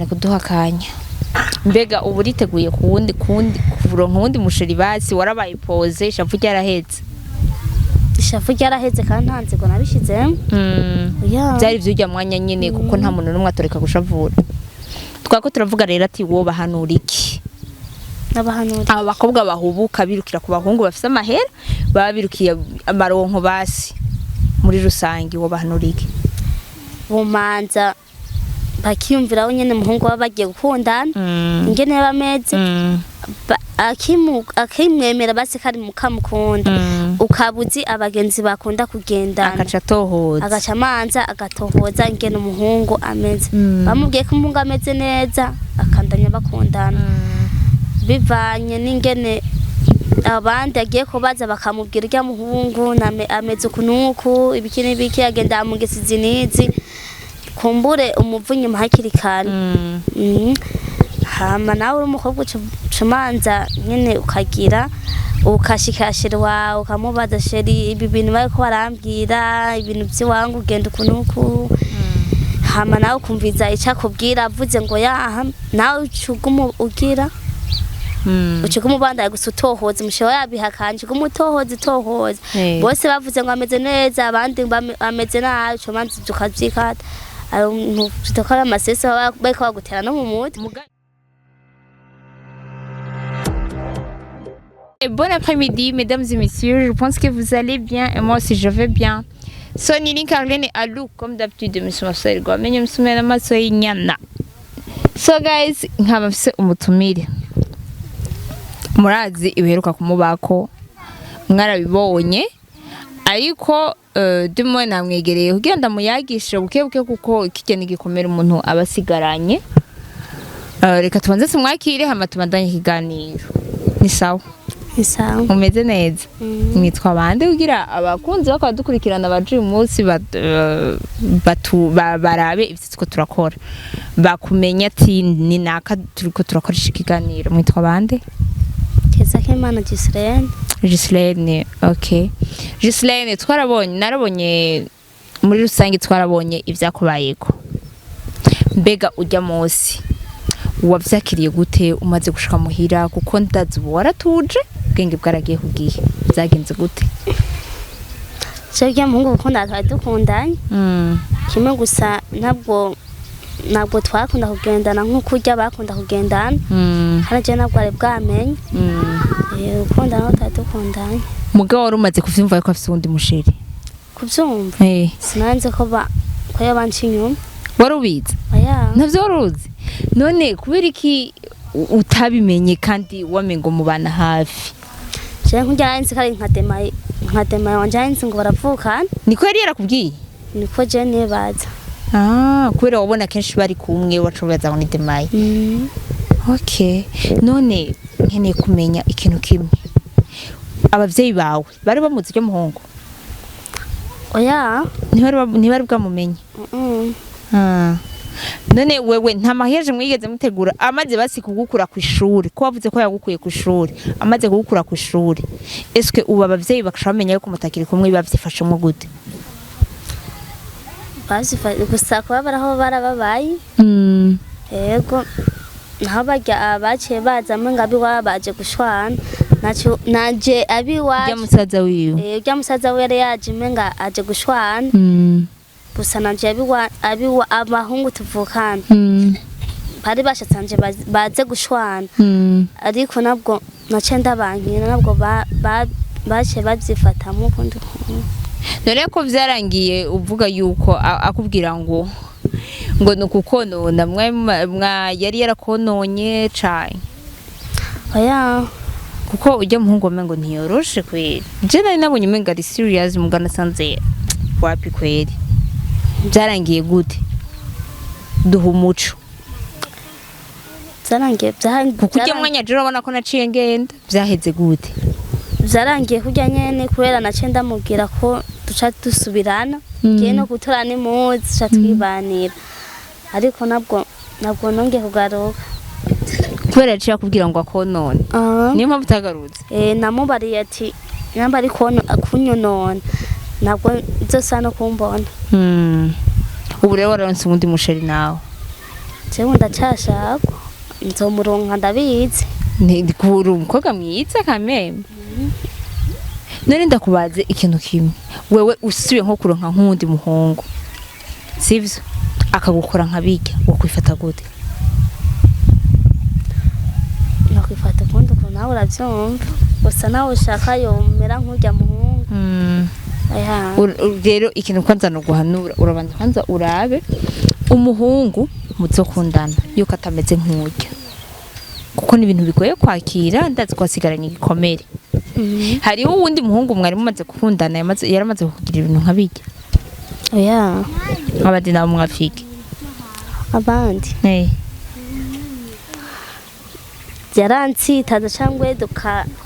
cyane kuduha akanya. Mbega ubu uriteguye kuronka uwundi musheri basi warabaye pose ishavu ryarahetse. Ishavu ryarahetse kandi ntanze ngo nabishizemo. Byari vyujya mwanya nyene kuko nta muntu numwe atoreka gushavura. Twako turavuga rero ati wo bahanura iki? Nabahanura. Abakobwa bahubuka birukira ku bahungu bafise amahera baba birukiye amaronko basi. Muri rusangi wo bahanura iki? Bumanza bakiyumviraho nyene muhungu baba bagiye gukundana ingene bameze akimwemera basi kari mukamukunda ukabuzi abagenzi bakunda kugendana agaca amanza agatohoza ingene umuhungu ameze bamubwiye ko umuhungu ameze neza akandanya bakundana bivanye n'ingene abandi agiye kubaza bakamubwira irya muhungu ameze ukunuku ibiki n'ibiki agenda mu ngesizi nizi kumbure umuvunyi hakiri kare hama nawe uri umukobwa ucumanza nyene ukagira ukashikashirwa ukamubaza sheri ibi bintu bariko barambwira ibintu by'iwangu ugenda ukunuku hama nawe ukumviza ico akubwira avuze ngo yaha nawe ucugumu ugira ucugumu bandaye gusa utohoza umushewa yabihakanje gumutohoza bose bavuze ngo ameze neza abandi ameze nabi ucumanza ukavyikata tutokora amasese bariko bagutera no mu mutwe. Bon après-midi, mesdames et messieurs. Je pense que vous allez bien et moi aussi je vais bien. Sonny Linkargene Alou, comme d'habitude, monsieur Marcelgo. Mais nous sommes à so Inyana. So guys, nkaba mfise umutumire. Murazi iberuka kumubako. Mwarabibonye. Ariko demo namwegereye kugira ndamuyagishe bukebuke kuko ikigeni gikomera umuntu abasigaranye. Reka tubanze tumwakire hama tubandanye ikiganiro. Ni sawa? Isawa. Umeze neza. Mwitwa bande kugira abakunzi bakaba dukurikirana baje umunsi barabe ivyo turakora. Bakumenya ati ni naka turiko turakoresha ikiganiro. Mwitwa bande? Keza Kemana Gislaine. Gislaine, okay. Gislaine narabonye muri rusangi twarabonye ivyakubayeko. Mbega ujya munsi. Wavyakiriye gute umaze gushika muhira kuko ndazi waratuje bwenge bwaragiye kugiye byagenze gute? Cyangwa muhungu kuko ndakadukundanye kimwe gusa ntabwo twakunda kugendana nkuko ujya bakunda kugendana haraje nabwo ari bwamenye ukundana utadukundanye mugabo wari umaze kuvyumva ko afite undi musheri kuvyumva sinanze ko yabanci inyuma wari ubizi navyo waruzi none kubera iki utabimenye kandi wamengo mubana hafi je nkujya nzi kari nkadema wanje nzi ngo baravukana niko yari yarakubwiye niko je nibaza kubera wabona kenshi bari kumwe wacobaza ngo ni demaye okay none nkeneye kumenya ikintu kimwe abavyeyi bawe bari bamuzi cyo muhungu oya ntibari bwamumenye none wewe nta maheje mwigeze mutegura amaze basi kugukura ku ishuri ko wavuze ko yagukuye ku ishuri amaze kugukura ku ishuri eske uba abavyeyi bakashamenya yuko mutakiri kumwe bavyifashemo gute basi gusa ko baraho barababaye yego naho bajya abaciye baza ngabi wabaje gushwana naje abiwaje ya musaza wiwe ya musaza we yari yaje menga aje gushwana gusa naje abiwa abahungu tuvukana bari bashatsanje baze gushwana ariko nabwo nace ndabankira nabwo bace babyifatamo kundi none ko vyarangiye uvuga yuko akubwira ngo nukukonona mwa yari yarakononye caye oya kuko ujya muhungu mengo ntiyoroshe kweri je nari nabonye menga ari serious mugana sanze wapi kweri byarangiye gute duha umuco byarangiye kuko ujya mwanya jero ubona ko naciye ngenda byaheze gute byarangiye kujya nyene kubera nace ndamubwira ko duca dusubirana giye no gutorana impuzu duca twibanira ariko nabwo nongeye kugaruka kubera yaciye akubwira ngo akonone niyo mpamvu utagarutse namubariye ati namba ari kunyonona nabwo zosa no kumbona ubu rero wararonse ubundi musheri nawe jewe ndacashaka nzomuronka ndabizi kuri umukobwa mwiza kameme. None ndakubaze ikintu kimwe, wewe usubiye nko kuronka nk'undi muhungu sivyo akagukora nkabijya wokwifata gute? nakwifata kundi ukuntu nawe uravyumva gusa nawe ushaka yomera nk'urya muhungu. Rero ikintu kwanza no guhanura urabanza kwanza urabe umuhungu muzokundana yuko atameze nk'urya, kuko ni ibintu bigoye kwakira, ndazi kwasigaranye igikomere. Hariho uwundi muhungu mwari mumaze gukundana yaramaze kugira ibintu nkabijya? Abandi nabo mwafike? Abandi yaransitaza cyangwa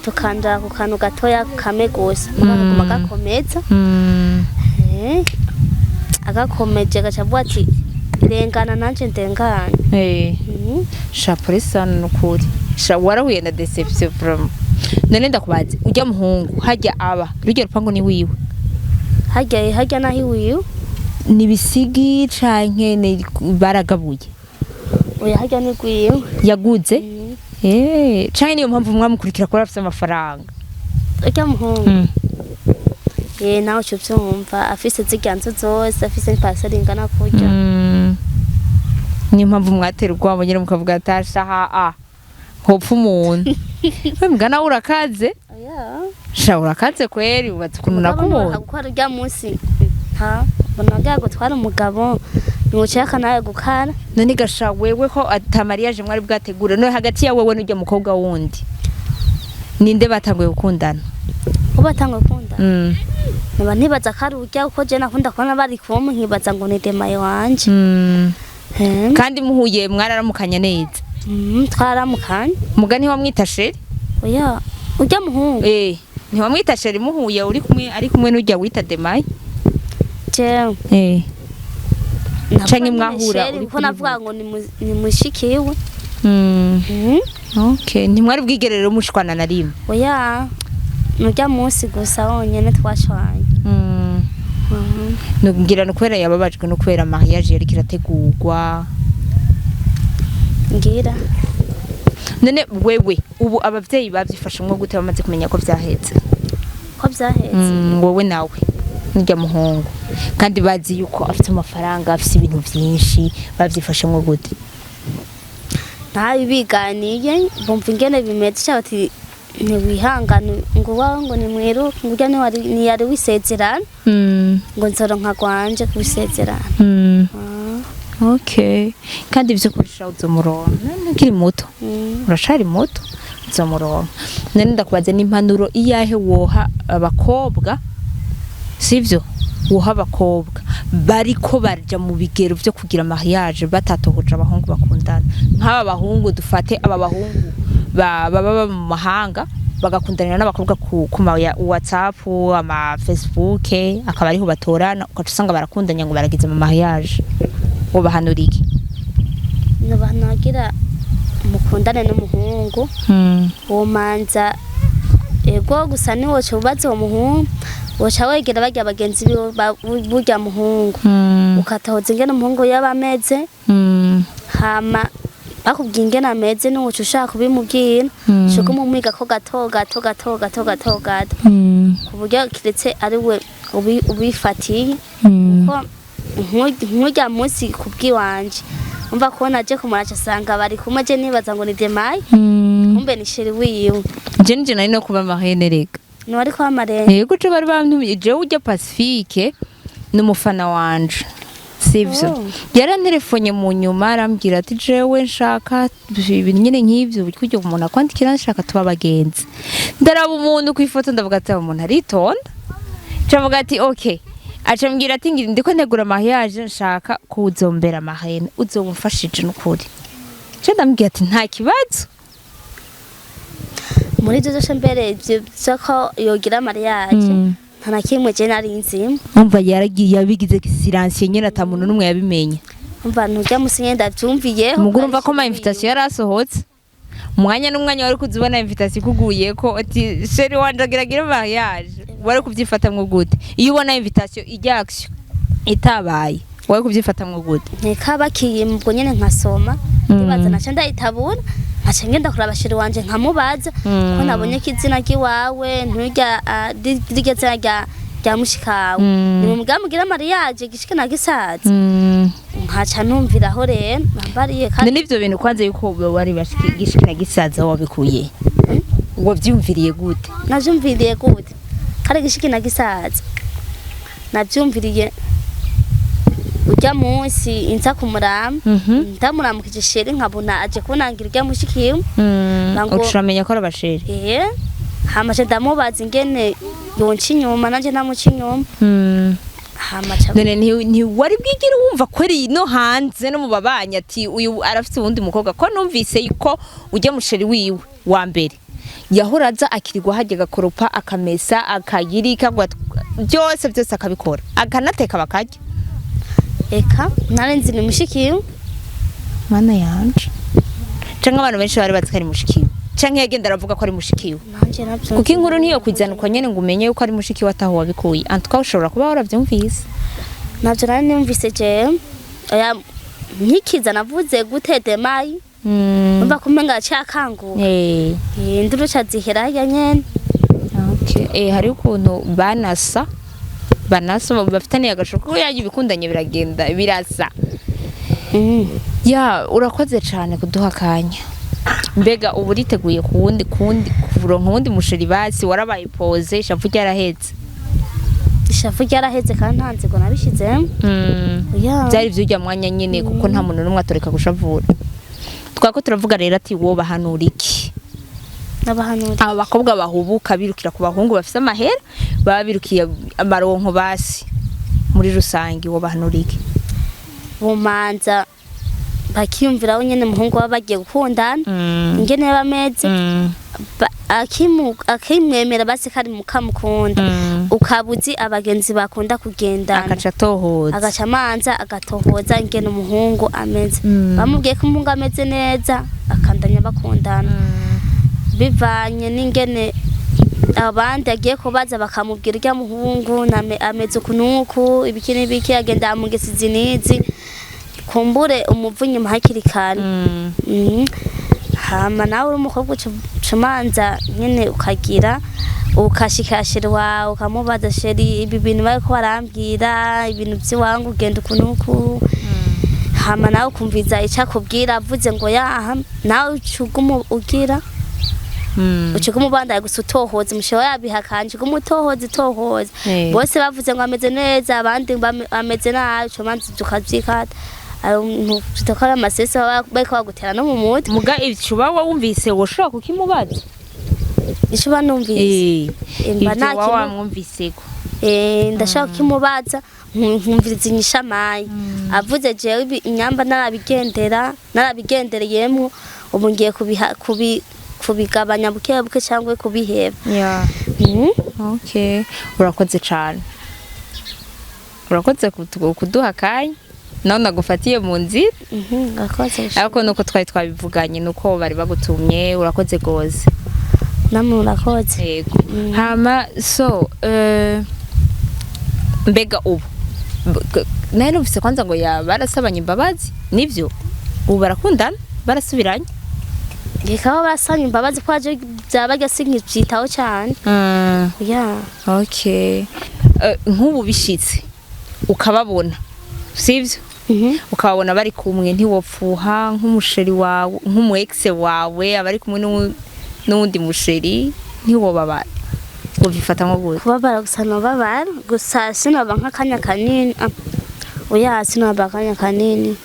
tukanja ku kantu gatoya kame gusa muguma gakomeza agakomeje gacavuga ati rengana nanje ndenganye. Shapure sana nukuri warahuye na deception from. None ndakubaze ujya muhungu hajya aba rujya rupango ni wiwe? Hajya nahi wiwe ni bisigi canke ni baragabuye? Oya hajya ni wiwe yaguze. Canke niyo mpamvu mwamukurikira ko afite amafaranga? Ujya muhungu nawe cyo byumva afise ziganzo zose, afise n'ipasari ingana kurya. Niyo mpamvu mwatera urwamo nyine mukavuga atasha hopfa umuntu. Mbwana urakaze? Urakaze kweri ubatse ukuntu nakubona. Gukora urya munsi bonaga gutwara umugabo niwucaka nawe gukara. None gasha wewe ko atamariyaje mwari bwategura no hagati ya wewe n'ujya mukobwa wundi ninde batanguye gukundana? Batanguye gukundana naba ntibaza ko ari urya uko je nakunda kubona bari kumwe nkibaza ngo ni demaye wanje. Kandi muhuye mwararamukanya neza? Twaramukanya. Mugani wamwita sheri? Oya ujya muhungu ntiwamwita sheri muhuye uri kumwe ari kumwe n'ujya wita demaye? Canke mwahura uri ko navuga ngo ni mushikiwe. Okay, ntimwari bwigerero mushwana na rimwe? Oya nujya munsi gusa wonyene twashwanye. Ngira no kwera yababajwe no kwera mariage yari kirategurwa ngira. None wewe ubu abavyeyi bavyifashemwe gute bamaze kumenya ko vyahetse? Ko vyahetse wowe nawe njya muhungu kandi bazi yuko afite amafaranga, afite ibintu byinshi, bavyifashemwe gute? Nabi biganiye bumva ingene bimeze cyabati ntiwihangane ngo wawe ngo ni mwiru ngurya ni yari wisezerana ngo nzoronka gwanje kubisezerana. Okay, kandi ivyo kurisha uzomuronka nkiri muto. Urashari muto uzomuronka. None ndakubaze n'impanuro iyahe woha abakobwa sivyo? Woha abakobwa bariko barja mu bigero vyo kugira mariage batatohoje abahungu bakundana. Nk'aba bahungu dufate aba bahungu baba mu mahanga bagakundanira n'abakobwa ku WhatsApp ama Facebook akaba ariho batorana ukacusanga barakundanya ngo baragize mu mariage. Ubahanura iki? Nabahanura mukundane n'umuhungu womanza ego gusa ni woca ubaze uwo muhungu woca wegera barya bagenzi burya muhungu ukatahoza ingene umuhungu yaba ameze hama bakubwiye ingene ameze n'uwoca ushaka kubimubwira shuka umumwiga ko gato ku buryo kiretse ari we ubifatiye kuko nk'urya munsi kubwiwanje umva ko naje kumuraca asanga bari kumwe je nibaza ngo ni demaye kumbe ni sheri wiwe. Je nari no kuba mahene rega no ari kwa marene yego je bari bamtumye je ujya Pacifique n'umufana wanje sivyo yaranterefonye mu nyuma arambwira ati jewe nshaka ibintu nyine nk'ivyo buryo umuntu akwandikira nshaka tuba bagenzi. Ndaraba umuntu ku ifoto ndavuga ati umuntu aritonda cavuga ati okay acambwira ati ngira ndiko ntegura mariage nshaka kuzombera mahene uzomufashije n'ukuri. Je ndambwira ati nta kibazo muri byo zose mbere byo ko yogira mariage nta kimwe je nari nzima. Umva yaragiye yabigize silence nyene atamuntu numwe yabimenye. Umva ntujya musinye ndavyumviye umuguru umva ko ma invitation yarasohotse umwanya n'umwanya wari kuzibona invitation kuguye ko ati sheri wanje agiragira mariage wari kubyifatamwe gute iyo ubona invitation ijya action itabaye? wowe kubyifatamwo gute nkikabakiye ubwo nyene nkasoma ndibaza naca ndayitabura nkaca ngenda kuraba sheri wanje nkamubaza ko nabonye ko izina ry'iwawe nturya rirya zina rya mushikawe ni mu mugambi ugira mariage gishike na gisaza nkaca numviraho rero nambariye kandi n'ivyo bintu kwanze yuko wari gishike na gisaza wabikuye wavyumviriye gute navyumviriye gute kare gishike na gisaza navyumviriye urya munsi inza kumurama ndamuramukije sheri nkabona aje kunangira urya mushikiwe ucuramenya ko arabasheri hamaje ndamubaza ingene yonca inyuma nanje namuca inyuma none ntiwari bwigire wumva ko ari no hanze no mu babanyi ati uyu arafite uwundi mukobwa ko numvise yuko ujya musheri wiwe wa mbere yahora aza akirirwa hajya gakoropa akamesa akagirika byose akabikora akanateka bakarya eka narenze ni mushikiwe mana yanje canke abantu benshi bari bazi ko ari mushikiwe canke yagenda aravuga ko ari mushikiwe nanje navyo kuko inkuru niyo kwijana uko nyene ngo umenye yuko ari mushikiwe ataho wabikuye antuka ushobora kuba waravyumvise navyo nari numvise je oya nkikiza navuze gutede mayi umva kumenga cyakanguka induru cazihera ya nyene okay hari ukuntu banasa bafitaniye agashoko ko yaje ibikundanye biragenda birasa ya urakoze cyane kuduha kanya mbega ubu uriteguye kuwundi kuronka uwundi musheri basi warabaye pose ishavu ryarahetse kandi ntanze ngo nabishizemo byari vyujya mwanya nyene kuko nta muntu numwe atoreka gushavura twako turavuga rero ati wo bahanura iki aba bakobwa bahubuka birukira ku bahungu bafise amahera baba birukiye amaronko basi muri rusangi wo bahanura iki bumanza bakiyumviraho nyene muhungu baba bagiye gukundana ingene bameze akimwemera basi kari mukamukunda ukabuzi abagenzi bakunda kugendana agaca amanza agatohoza ingene umuhungu ameze bamubwiye ko umuhungu ameze neza akandanya bakundana bivanye n'ingene abandi agiye kubaza bakamubwira urya muhungu ameze ukuntu ibiki n'ibiki agenda amugesa izi n'izi kumbure umuvunyi hakiri kare hama nawe uri umukobwa ucumanza nyene ukagira ukashikashira wawe ukamubaza sheri ibi bintu bariko barambwira ibintu by'iwangu ugenda ukuntu hama nawe ukumviza ico akubwira avuze ngo yaha nawe ucuguma ugira umubanda gusa utohoza umushewa yabihakanje umutohoza bose bavuze ngo ameze neza abandi ameze nabi cumanza tukavyikata tutakora amasese bariko bagutera no mu mutwe muga icuba wumvise woshobora kukimubaza icuba numvise mba nakimwumviseko ndashaka kukimubaza nkumviriza inyishamaye avuze jewe inyamba narabigendereyemwo ubu ngiye kubigabanya buke cyangwa kubiheba okay urakoze cyane urakoze kuduha kanya nawe nagufatiye mu nzira ariko nuko twari twabivuganye nuko bari bagutumye urakoze goze namwe urakoze yego hama so mbega ubu nari numvise kwanza ngo barasabanye imbabazi nivyo ubu barakundana barasubiranye Gikaba basanye imbabazi ko aje byabaga sinkicitaho cyane okay nk'ubu bishitse ukababona sivyo ukababona bari kumwe ntiwopfuha nk'umusheri wawe nk'umu ex wawe abari kumwe n'undi musheri ntiwobabara ubifata nko gute kubabara gusa babara gusa sinaba nk'akanya kanini sinaba akanya kanini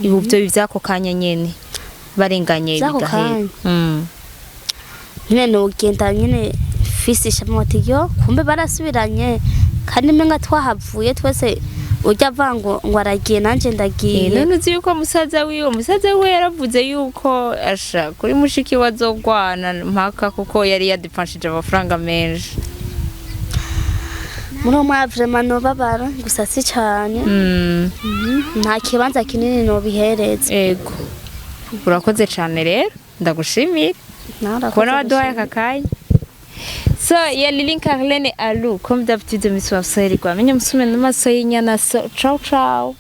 ibu byo bivyako kanya nyene barenganye bigahera nyene ugenda nyene fisisha motiyo kumbe barasubiranye kandi menga twahavuye twese ujya vango ngo aragiye nanje ndagiye none uzi yuko musaza we yaravuze yuko asha kuri mushiki wazogwana mpaka kuko yari yadipfanshije amafaranga menshi muno vraiment no babara gusa si cyane nta kibanza kinini no bihereze ego urakoze cyane rero ndagushimira kubona waduhaye aka kanya so ya Lilin Carlene Alu comme d'habitude Miss Wafseri kwa menye musume n'amaso y'inyana so ciao ciao